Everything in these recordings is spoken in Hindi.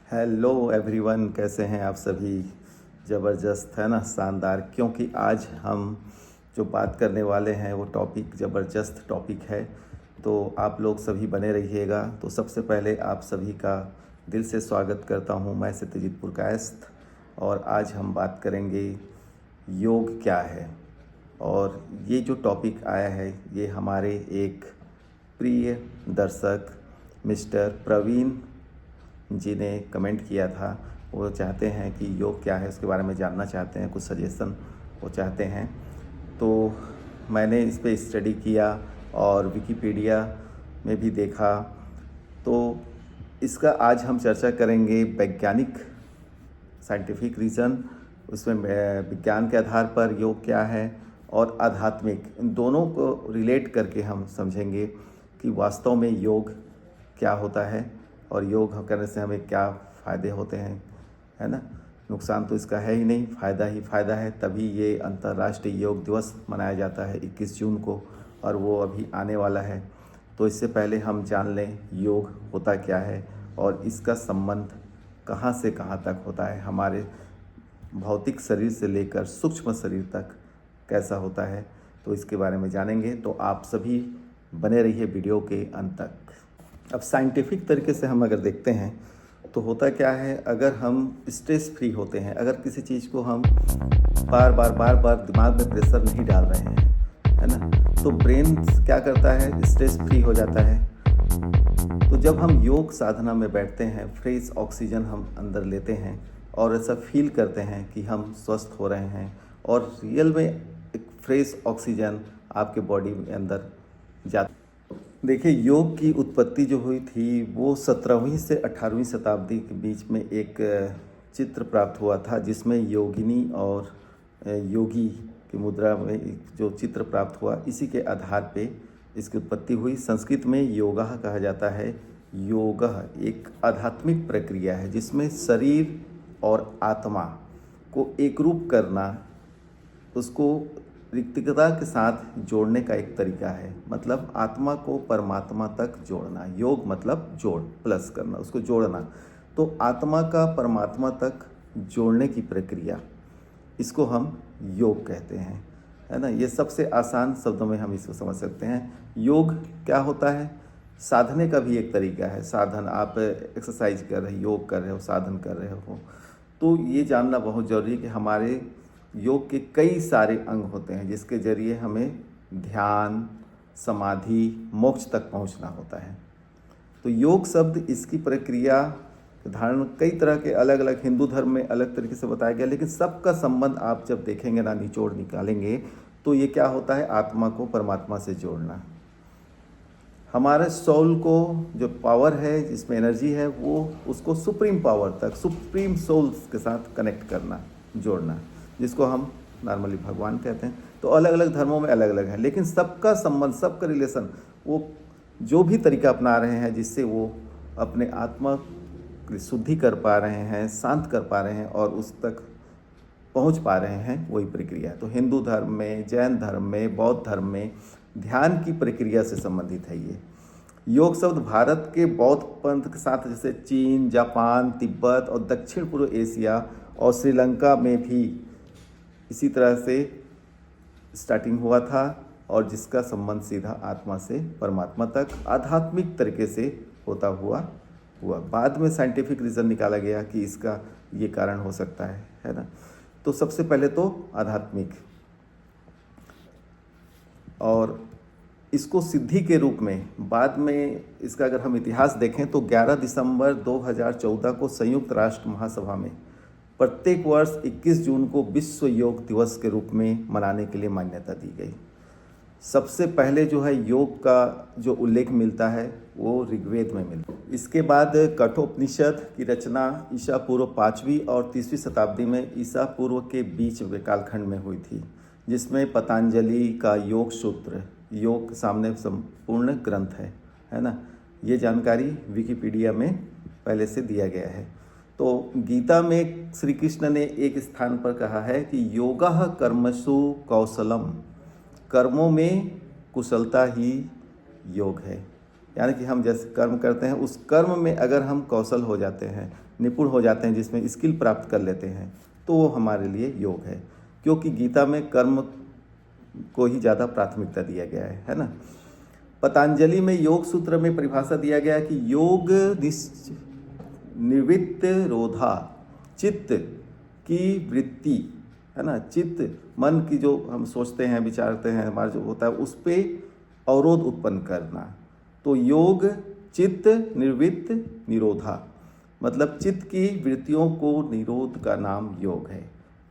हेलो एवरीवन, कैसे हैं आप सभी। ज़बरदस्त है ना, शानदार। क्योंकि आज हम जो बात करने वाले हैं वो टॉपिक ज़बरदस्त टॉपिक है, तो आप लोग सभी बने रहिएगा। तो सबसे पहले आप सभी का दिल से स्वागत करता हूं मैं, सत्यजीत पुरकायस्थ। और आज हम बात करेंगे योग क्या है। और ये जो टॉपिक आया है ये हमारे एक प्रिय दर्शक मिस्टर प्रवीण जी ने कमेंट किया था। वो चाहते हैं कि योग क्या है उसके बारे में जानना चाहते हैं, कुछ सजेशन वो चाहते हैं। तो मैंने इस पे स्टडी किया और विकिपीडिया में भी देखा। तो इसका आज हम चर्चा करेंगे वैज्ञानिक साइंटिफिक रीज़न, उसमें विज्ञान के आधार पर योग क्या है, और आध्यात्मिक, इन दोनों को रिलेट करके हम समझेंगे कि वास्तव में योग क्या होता है और योग करने से हमें क्या फ़ायदे होते हैं, है ना। नुकसान तो इसका है ही नहीं, फ़ायदा ही फ़ायदा है। तभी ये अंतर्राष्ट्रीय योग दिवस मनाया जाता है 21 जून को, और वो अभी आने वाला है। तो इससे पहले हम जान लें योग होता क्या है और इसका संबंध कहाँ से कहाँ तक होता है, हमारे भौतिक शरीर से लेकर सूक्ष्म शरीर तक कैसा होता है। तो इसके बारे में जानेंगे। तो आप सभी बने रहिए वीडियो के अंत तक। अब साइंटिफिक तरीके से हम अगर देखते हैं तो होता क्या है, अगर हम स्ट्रेस फ्री होते हैं, अगर किसी चीज़ को हम बार बार दिमाग में प्रेशर नहीं डाल रहे हैं, है ना, तो ब्रेन क्या करता है, स्ट्रेस फ्री हो जाता है। तो जब हम योग साधना में बैठते हैं, फ्रेश ऑक्सीजन हम अंदर लेते हैं और ऐसा फील करते हैं कि हम स्वस्थ हो रहे हैं, और रियल में एक फ्रेश ऑक्सीजन आपके बॉडी में अंदर जाता। देखिए, योग की उत्पत्ति जो हुई थी वो 17वीं से 18वीं शताब्दी के बीच में एक चित्र प्राप्त हुआ था, जिसमें योगिनी और योगी की मुद्रा में जो चित्र प्राप्त हुआ, इसी के आधार पे इसकी उत्पत्ति हुई। संस्कृत में योगा कहा जाता है। योग एक आध्यात्मिक प्रक्रिया है जिसमें शरीर और आत्मा को एकरूप करना, उसको ऋतिकता के साथ जोड़ने का एक तरीका है। मतलब आत्मा को परमात्मा तक जोड़ना, योग मतलब जोड़, प्लस करना, उसको जोड़ना। तो आत्मा का परमात्मा तक जोड़ने की प्रक्रिया, इसको हम योग कहते हैं, है ना। ये सबसे आसान शब्दों में हम इसको समझ सकते हैं। योग क्या होता है, साधने का भी एक तरीका है। साधन, आप एक्सरसाइज कर रहे हो, योग कर रहे हो, साधन कर रहे हो। तो ये जानना बहुत ज़रूरी है कि हमारे योग के कई सारे अंग होते हैं जिसके ज़रिए हमें ध्यान, समाधि, मोक्ष तक पहुंचना होता है। तो योग शब्द, इसकी प्रक्रिया धारण कई तरह के अलग अलग हिंदू धर्म में अलग तरीके से बताया गया, लेकिन सबका संबंध आप जब देखेंगे ना, निचोड़ निकालेंगे, तो ये क्या होता है, आत्मा को परमात्मा से जोड़ना। हमारे सोल को जो पावर है, जिसमें एनर्जी है, वो उसको सुप्रीम पावर तक, सुप्रीम सोल्स के साथ कनेक्ट करना, जोड़ना, जिसको हम नॉर्मली भगवान कहते हैं। तो अलग अलग धर्मों में अलग अलग है, लेकिन सबका संबंध, सबका रिलेशन, वो जो भी तरीका अपना रहे हैं जिससे वो अपने आत्मा की शुद्धि कर पा रहे हैं, शांत कर पा रहे हैं और उस तक पहुंच पा रहे हैं, वही प्रक्रिया। तो हिंदू धर्म में, जैन धर्म में, बौद्ध धर्म में ध्यान की प्रक्रिया से संबंधित है ये। योग शब्द भारत के बौद्ध पंथ के साथ, जैसे चीन, जापान, तिब्बत और दक्षिण पूर्व एशिया और श्रीलंका में भी इसी तरह से स्टार्टिंग हुआ था, और जिसका संबंध सीधा आत्मा से परमात्मा तक आध्यात्मिक तरीके से होता हुआ बाद में साइंटिफिक रीज़न निकाला गया कि इसका ये कारण हो सकता है ना। तो सबसे पहले तो आध्यात्मिक, और इसको सिद्धि के रूप में बाद में, इसका अगर हम इतिहास देखें तो 11 दिसंबर 2014 को संयुक्त राष्ट्र महासभा में प्रत्येक वर्ष 21 जून को विश्व योग दिवस के रूप में मनाने के लिए मान्यता दी गई। सबसे पहले जो है योग का जो उल्लेख मिलता है वो ऋग्वेद में मिलता है। इसके बाद कठोपनिषद की रचना ईसा पूर्व 5वीं और 3वीं शताब्दी में, ईसा पूर्व के बीच के कालखंड में हुई थी, जिसमें पतंजलि का योग सूत्र, योग सामने संपूर्ण ग्रंथ है ना। ये जानकारी विकिपीडिया में पहले से दिया गया है। तो गीता में श्री कृष्ण ने एक स्थान पर कहा है कि योगः कर्मसु कौशलम, कर्मों में कुशलता ही योग है। यानी कि हम जैसे कर्म करते हैं, उस कर्म में अगर हम कौशल हो जाते हैं, निपुण हो जाते हैं, जिसमें स्किल प्राप्त कर लेते हैं, तो वो हमारे लिए योग है। क्योंकि गीता में कर्म को ही ज़्यादा प्राथमिकता दिया गया है ना। पतंजलि में योग सूत्र में परिभाषा दिया गया है कि योग निवृत्त रोधा चित्त की वृत्ति, है ना, चित्त मन की जो हम सोचते हैं विचारते हैं हमारा जो होता है उस पर अवरोध उत्पन्न करना। तो योग चित्त निवृत्त निरोधा, मतलब चित्त की वृत्तियों को निरोध का नाम योग है,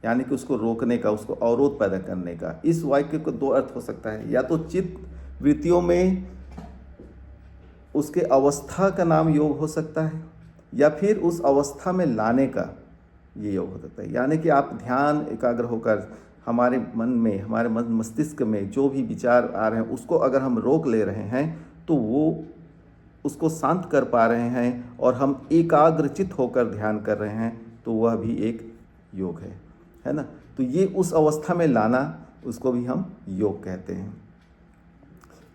यानी कि उसको रोकने का, उसको अवरोध पैदा करने का। इस वाक्य को दो अर्थ हो सकता है, या तो चित्त वृत्तियों में उसके अवस्था का नाम योग हो सकता है, या फिर उस अवस्था में लाने का ये योग हो सकता है। यानी कि आप ध्यान एकाग्र होकर हमारे मन में, हमारे मन मस्तिष्क में जो भी विचार आ रहे हैं उसको अगर हम रोक ले रहे हैं तो वो उसको शांत कर पा रहे हैं और हम एकाग्रचित होकर ध्यान कर रहे हैं, तो वह भी एक योग है ना। तो ये उस अवस्था में लाना, उसको भी हम योग कहते हैं।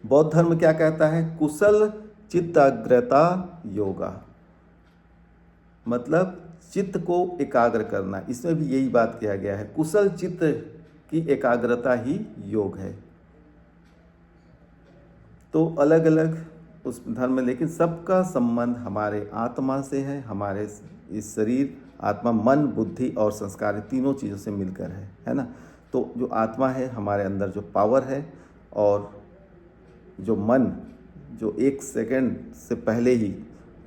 बौद्ध धर्म क्या कहता है? कुशल चित्ताग्रता योगा, मतलब चित्त को एकाग्र करना। इसमें भी यही बात किया गया है, कुशल चित्त की एकाग्रता ही योग है। तो अलग अलग उस धर्म में, लेकिन सबका संबंध हमारे आत्मा से है, हमारे इस शरीर, आत्मा, मन, बुद्धि और संस्कार, तीनों चीज़ों से मिलकर है ना। तो जो आत्मा है, हमारे अंदर जो पावर है, और जो मन जो एक सेकंड से पहले ही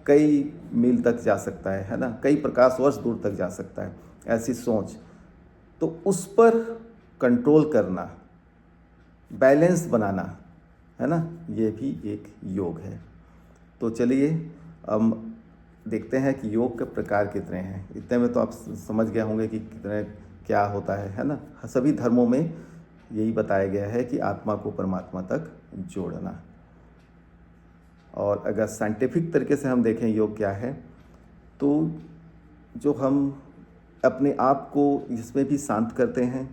कई मील तक जा सकता है ना, कई प्रकाश वर्ष दूर तक जा सकता है, ऐसी सोच, तो उस पर कंट्रोल करना, बैलेंस बनाना, है ना, ये भी एक योग है। तो चलिए हम देखते हैं कि योग के प्रकार कितने हैं। इतने में तो आप समझ गए होंगे कि कितने क्या होता है ना। सभी धर्मों में यही बताया गया है कि आत्मा को परमात्मा तक जोड़ना। और अगर साइंटिफिक तरीके से हम देखें योग क्या है, तो जो हम अपने आप को इसमें भी शांत करते हैं,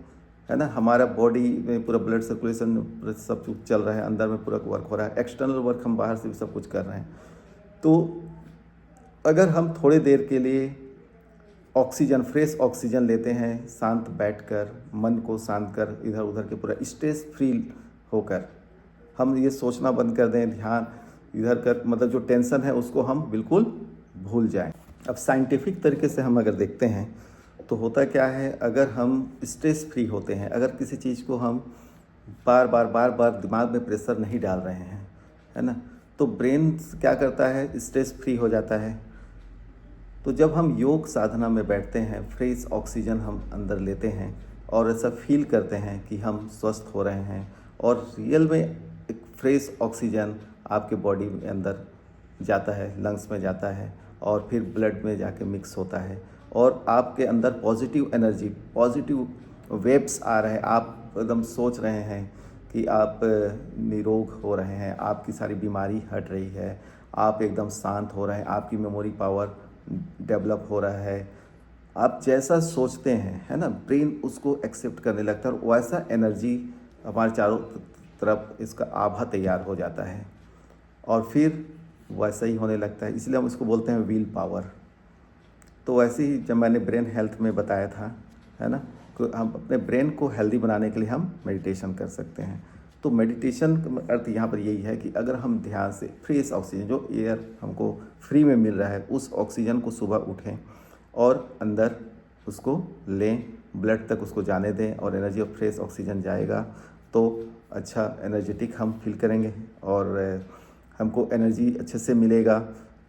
है ना, हमारा बॉडी में पूरा ब्लड सर्कुलेशन सब कुछ चल रहा है, अंदर में पूरा वर्क हो रहा है, एक्सटर्नल वर्क हम बाहर से भी सब कुछ कर रहे हैं। तो अगर हम थोड़ी देर के लिए ऑक्सीजन, फ्रेश ऑक्सीजन लेते हैं, शांत बैठकर, मन को शांत कर, इधर उधर के पूरा स्ट्रेस फ्री होकर हम ये सोचना बंद कर दें, ध्यान इधर कर, मतलब जो टेंशन है उसको हम बिल्कुल भूल जाएं। अब साइंटिफिक तरीके से हम अगर देखते हैं तो होता क्या है, अगर हम स्ट्रेस फ्री होते हैं, अगर किसी चीज़ को हम बार बार दिमाग में प्रेशर नहीं डाल रहे हैं, है ना, तो ब्रेन क्या करता है, स्ट्रेस फ्री हो जाता है। तो जब हम योग साधना में बैठते हैं, फ्रेश ऑक्सीजन हम अंदर लेते हैं और ऐसा फील करते हैं कि हम स्वस्थ हो रहे हैं, और रियल में एक फ्रेश ऑक्सीजन आपके बॉडी में अंदर जाता है, लंग्स में जाता है, और फिर ब्लड में जाके मिक्स होता है, और आपके अंदर पॉजिटिव एनर्जी, पॉजिटिव वेव्स आ रहे हैं। आप एकदम सोच रहे हैं कि आप निरोग हो रहे हैं, आपकी सारी बीमारी हट रही है, आप एकदम शांत हो रहे हैं, आपकी मेमोरी पावर डेवलप हो रहा है। आप जैसा सोचते हैं, है ना, ब्रेन उसको एक्सेप्ट करने लगता है, और वैसा एनर्जी हमारे चारों तरफ इसका आभा तैयार हो जाता है, और फिर वैसा ही होने लगता है। इसलिए हम इसको बोलते हैं विल पावर। तो वैसे ही जब मैंने ब्रेन हेल्थ में बताया था, है ना, कि हम अपने ब्रेन को हेल्दी बनाने के लिए हम मेडिटेशन कर सकते हैं। तो मेडिटेशन का अर्थ यहाँ पर यही है कि अगर हम ध्यान से फ्रेश ऑक्सीजन, जो एयर हमको फ्री में मिल रहा है, उस ऑक्सीजन को सुबह उठें और अंदर उसको लें, ब्लड तक उसको जाने दें, और एनर्जी ऑफ फ्रेश ऑक्सीजन जाएगा तो अच्छा एनर्जेटिक हम फील करेंगे, और हमको एनर्जी अच्छे से मिलेगा,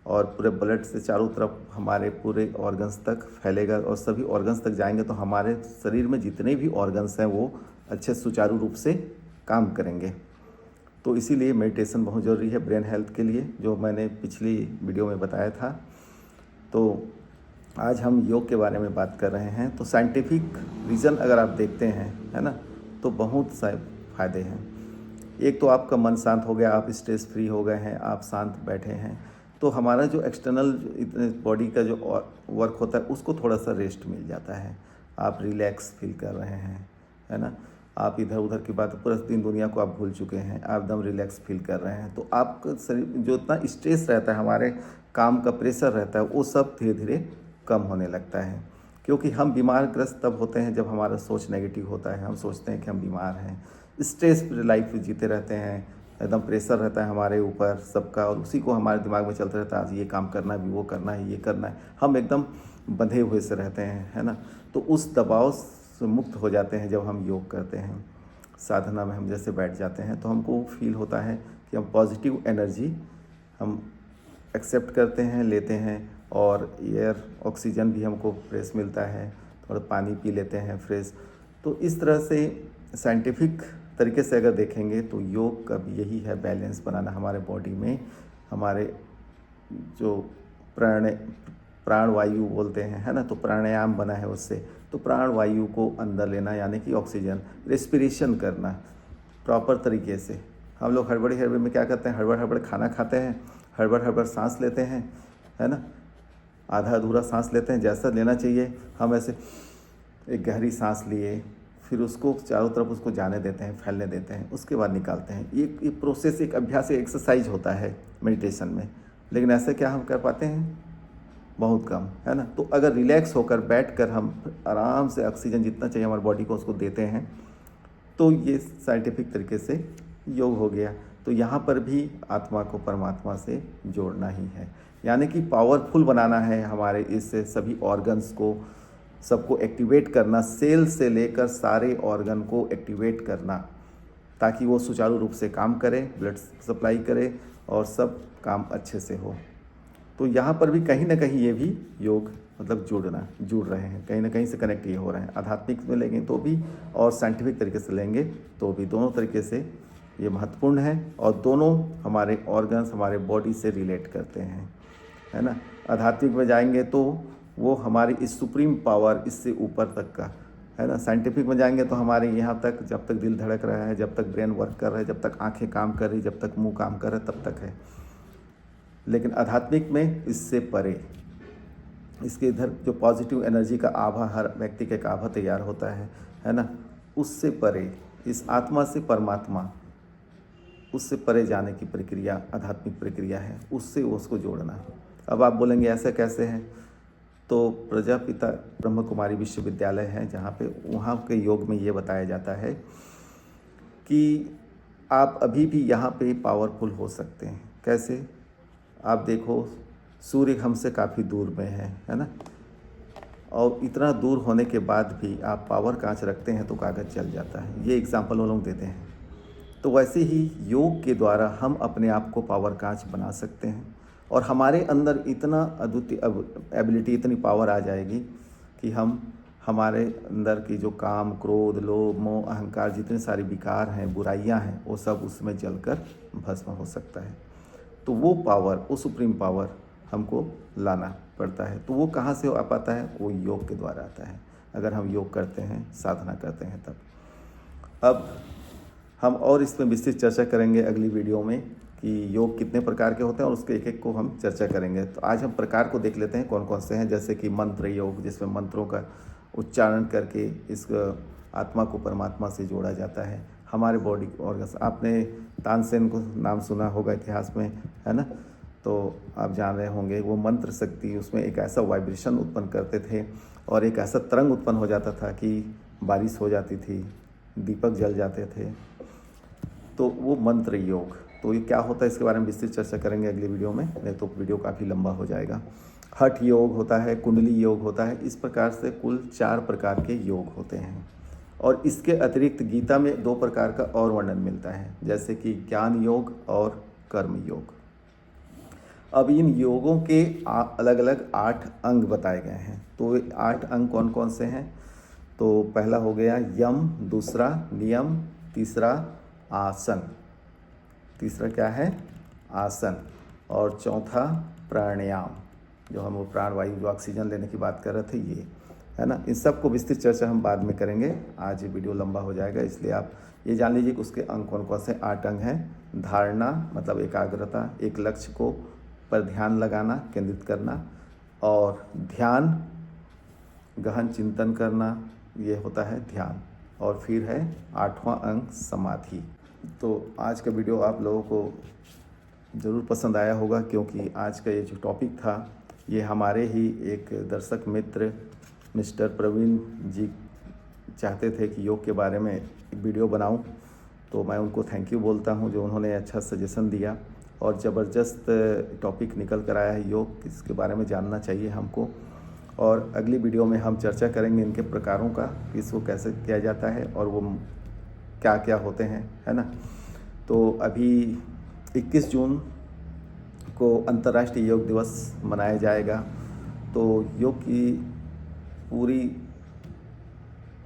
और पूरे ब्लड से चारों तरफ हमारे पूरे ऑर्गन्स तक फैलेगा, और सभी ऑर्गन्स तक जाएंगे तो हमारे शरीर में जितने भी ऑर्गन्स हैं वो अच्छे सुचारू रूप से काम करेंगे। तो इसीलिए मेडिटेशन बहुत ज़रूरी है ब्रेन हेल्थ के लिए, जो मैंने पिछली वीडियो में बताया था। तो आज हम योग के बारे में बात कर रहे हैं। तो साइंटिफिक रीज़न अगर आप देखते हैं, है ना, तो बहुत सारे फ़ायदे हैं। एक तो आपका मन शांत हो गया, आप स्ट्रेस फ्री हो गए हैं, आप शांत बैठे हैं, तो हमारा जो एक्सटर्नल बॉडी का जो वर्क होता है उसको थोड़ा सा रेस्ट मिल जाता है, आप रिलैक्स फील कर रहे हैं, है ना, आप इधर उधर की बात, पूरा दिन दुनिया को आप भूल चुके हैं, आप एकदम रिलैक्स फील कर रहे हैं। तो आपका शरीर जो इतना स्ट्रेस रहता है, हमारे काम का प्रेशर रहता है, वो सब धीरे धीरे कम होने लगता है। क्योंकि हम बीमार ग्रस्त तब होते हैं जब हमारा सोच नेगेटिव होता है, हम सोचते हैं कि हम बीमार हैं, स्ट्रेस लाइफ जीते रहते हैं, एकदम प्रेशर रहता है हमारे ऊपर सबका, और उसी को हमारे दिमाग में चलता रहता है, आज ये काम करना है, भी वो करना है, ये करना है, हम एकदम बंधे हुए से रहते हैं, है ना। तो उस दबाव से मुक्त हो जाते हैं जब हम योग करते हैं। साधना में हम जैसे बैठ जाते हैं तो हमको फील होता है कि हम पॉजिटिव एनर्जी हम एक्सेप्ट करते हैं, लेते हैं, और एयर ऑक्सीजन भी हमको फ्रेश मिलता है, थोड़ा पानी पी लेते हैं फ्रेश। तो इस तरह से साइंटिफिक तरीके से अगर देखेंगे तो योग का भी यही है, बैलेंस बनाना हमारे बॉडी में, हमारे जो प्राण वायु बोलते हैं, है ना, तो प्राणायाम बना है उससे, तो प्राण वायु को अंदर लेना, यानी कि ऑक्सीजन रेस्पिरेशन करना प्रॉपर तरीके से। हम लोग हड़बड़ी में क्या करते हैं, हड़बड़ खाना खाते हैं, हड़बड़ सांस लेते हैं, है ना, आधा अधूरा सांस लेते हैं, जैसा लेना चाहिए हम ऐसे एक गहरी सांस लिए, फिर उसको चारों तरफ उसको जाने देते हैं, फैलने देते हैं, उसके बाद निकालते हैं। ये प्रोसेस एक अभ्यास, एक एक्सरसाइज होता है मेडिटेशन में। लेकिन ऐसे क्या हम कर पाते हैं, बहुत कम, है ना। तो अगर रिलैक्स होकर बैठकर हम आराम से ऑक्सीजन जितना चाहिए हमारी बॉडी को उसको देते हैं, तो ये साइंटिफिक तरीके से योग हो गया। तो यहाँ पर भी आत्मा को परमात्मा से जोड़ना ही है, यानी कि पावरफुल बनाना है हमारे इससे सभी ऑर्गन्स को, सबको एक्टिवेट करना, सेल से लेकर सारे ऑर्गन को एक्टिवेट करना, ताकि वो सुचारू रूप से काम करे, ब्लड सप्लाई करे और सब काम अच्छे से हो। तो यहाँ पर भी कहीं ना कहीं ये भी योग मतलब जुड़ रहे हैं, कहीं ना कहीं से कनेक्ट ये हो रहे हैं। आध्यात्मिक में लेंगे तो भी और साइंटिफिक तरीके से लेंगे तो भी, दोनों तरीके से ये महत्वपूर्ण है, और दोनों हमारे ऑर्गन्स हमारे बॉडी से रिलेट करते हैं, है ना। आध्यात्मिक में जाएंगे तो वो हमारी इस सुप्रीम पावर, इससे ऊपर तक का, है ना। साइंटिफिक में जाएंगे तो हमारे यहाँ तक, जब तक दिल धड़क रहा है, जब तक ब्रेन वर्क कर रहा है, जब तक आंखें काम कर रही, जब तक मुंह काम कर रहा है, तब तक है। लेकिन आध्यात्मिक में इससे परे, इसके इधर जो पॉजिटिव एनर्जी का आभा, हर व्यक्ति का एक आभा तैयार होता है ना, उससे परे, इस आत्मा से परमात्मा, उससे परे जाने की प्रक्रिया आध्यात्मिक प्रक्रिया है, उससे उसको जोड़ना। अब आप बोलेंगे ऐसा कैसे है, तो प्रजापिता ब्रह्म कुमारी विश्वविद्यालय है जहाँ पे, वहाँ के योग में ये बताया जाता है कि आप अभी भी यहाँ पे पावरफुल हो सकते हैं। कैसे, आप देखो सूर्य हमसे काफ़ी दूर में है ना, और इतना दूर होने के बाद भी आप पावर कांच रखते हैं तो कागज़ जल जाता है। ये एग्जाम्पल वो लोग देते हैं। तो वैसे ही योग के द्वारा हम अपने आप को पावर कांच बना सकते हैं, और हमारे अंदर इतना अद्वितीय एबिलिटी, इतनी पावर आ जाएगी कि हम, हमारे अंदर की जो काम, क्रोध, लोभ, मोह, अहंकार, जितने सारे विकार हैं, बुराइयां हैं, वो सब उसमें जलकर भस्म हो सकता है। तो वो पावर, वो सुप्रीम पावर हमको लाना पड़ता है। तो वो कहाँ से आ पाता है, वो योग के द्वारा आता है, अगर हम योग करते हैं, साधना करते हैं तब। अब हम और इसमें विस्तृत चर्चा करेंगे अगली वीडियो में कि योग कितने प्रकार के होते हैं, और उसके एक एक को हम चर्चा करेंगे। तो आज हम प्रकार को देख लेते हैं कौन कौन से हैं। जैसे कि मंत्र योग, जिसमें मंत्रों का उच्चारण करके इस आत्मा को परमात्मा से जोड़ा जाता है। हमारे बॉडी ऑर्गन्स, आपने तानसेन को नाम सुना होगा इतिहास में, है ना, तो आप जान रहे होंगे, वो मंत्र शक्ति, उसमें एक ऐसा वाइब्रेशन उत्पन्न करते थे और एक ऐसा तरंग उत्पन्न हो जाता था कि बारिश हो जाती थी, दीपक जल जाते थे। तो वो मंत्र योग, तो ये क्या होता है, इसके बारे में विस्तृत चर्चा करेंगे अगली वीडियो में, नहीं तो वीडियो काफ़ी लंबा हो जाएगा। हठ योग होता है, कुंडली योग होता है, इस प्रकार से कुल 4 प्रकार के योग होते हैं। और इसके अतिरिक्त गीता में 2 प्रकार का और वर्णन मिलता है, जैसे कि ज्ञान योग और कर्म योग। अब इन योगों के अलग अलग 8 अंग बताए गए हैं। तो 8 अंग कौन कौन से हैं, तो पहला हो गया यम, दूसरा नियम, तीसरा आसन, तीसरा क्या है, आसन, और चौथा प्राणायाम, जो हम वो प्राणवायु, जो ऑक्सीजन लेने की बात कर रहे थे, ये है ना। इन सब को विस्तृत चर्चा हम बाद में करेंगे, आज ये वीडियो लंबा हो जाएगा, इसलिए आप ये जान लीजिए कि उसके अंग कौन कौन से 8 अंग हैं। धारणा मतलब एकाग्रता, एक लक्ष्य को पर ध्यान लगाना, केंद्रित करना, और ध्यान, गहन चिंतन करना, ये होता है ध्यान। और फिर है 8वां अंग समाधि। तो आज का वीडियो आप लोगों को ज़रूर पसंद आया होगा, क्योंकि आज का ये जो टॉपिक था ये हमारे ही एक दर्शक मित्र मिस्टर प्रवीण जी चाहते थे कि योग के बारे में एक वीडियो बनाऊं, तो मैं उनको थैंक यू बोलता हूं जो उन्होंने अच्छा सजेशन दिया और ज़बरदस्त टॉपिक निकल कर आया है योग, इसके बारे में जानना चाहिए हमको। और अगली वीडियो में हम चर्चा करेंगे इनके प्रकारों का, कि इसको कैसे किया जाता है और वो क्या क्या होते हैं, है ना। तो अभी 21 जून को अंतर्राष्ट्रीय योग दिवस मनाया जाएगा। तो योग की पूरी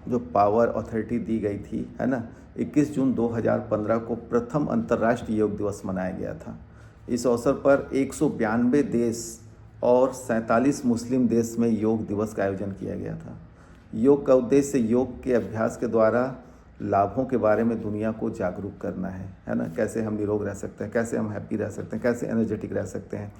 जो पावर अथॉरिटी दी गई थी, है ना, 21 जून 2015 को प्रथम अंतर्राष्ट्रीय योग दिवस मनाया गया था। इस अवसर पर 192 देश और 47 मुस्लिम देश में योग दिवस का आयोजन किया गया था। योग का उद्देश्य योग के अभ्यास के द्वारा लाभों के बारे में दुनिया को जागरूक करना है ना। कैसे हम निरोग रह सकते हैं, कैसे हम हैप्पी रह सकते हैं, कैसे एनर्जेटिक रह सकते हैं,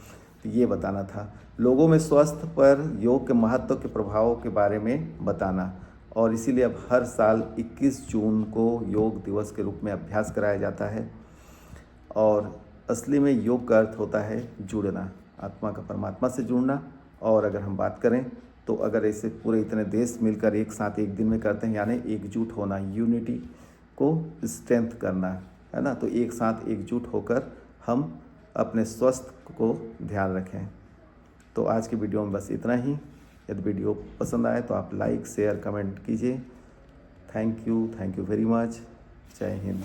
तो ये बताना था। लोगों में स्वास्थ्य पर योग के महत्व के प्रभावों के बारे में बताना, और इसीलिए अब हर साल 21 जून को योग दिवस के रूप में अभ्यास कराया जाता है। और असली में योग का अर्थ होता है जुड़ना, आत्मा का परमात्मा से जुड़ना। और अगर हम बात करें तो अगर ऐसे पूरे इतने देश मिलकर एक साथ एक दिन में करते हैं, यानी एकजुट होना, यूनिटी को स्ट्रेंथ करना, है ना, तो एक साथ एकजुट होकर हम अपने स्वास्थ्य को ध्यान रखें। तो आज की वीडियो में बस इतना ही। यदि वीडियो पसंद आए तो आप लाइक शेयर कमेंट कीजिए। Thank you very much. जय हिंद।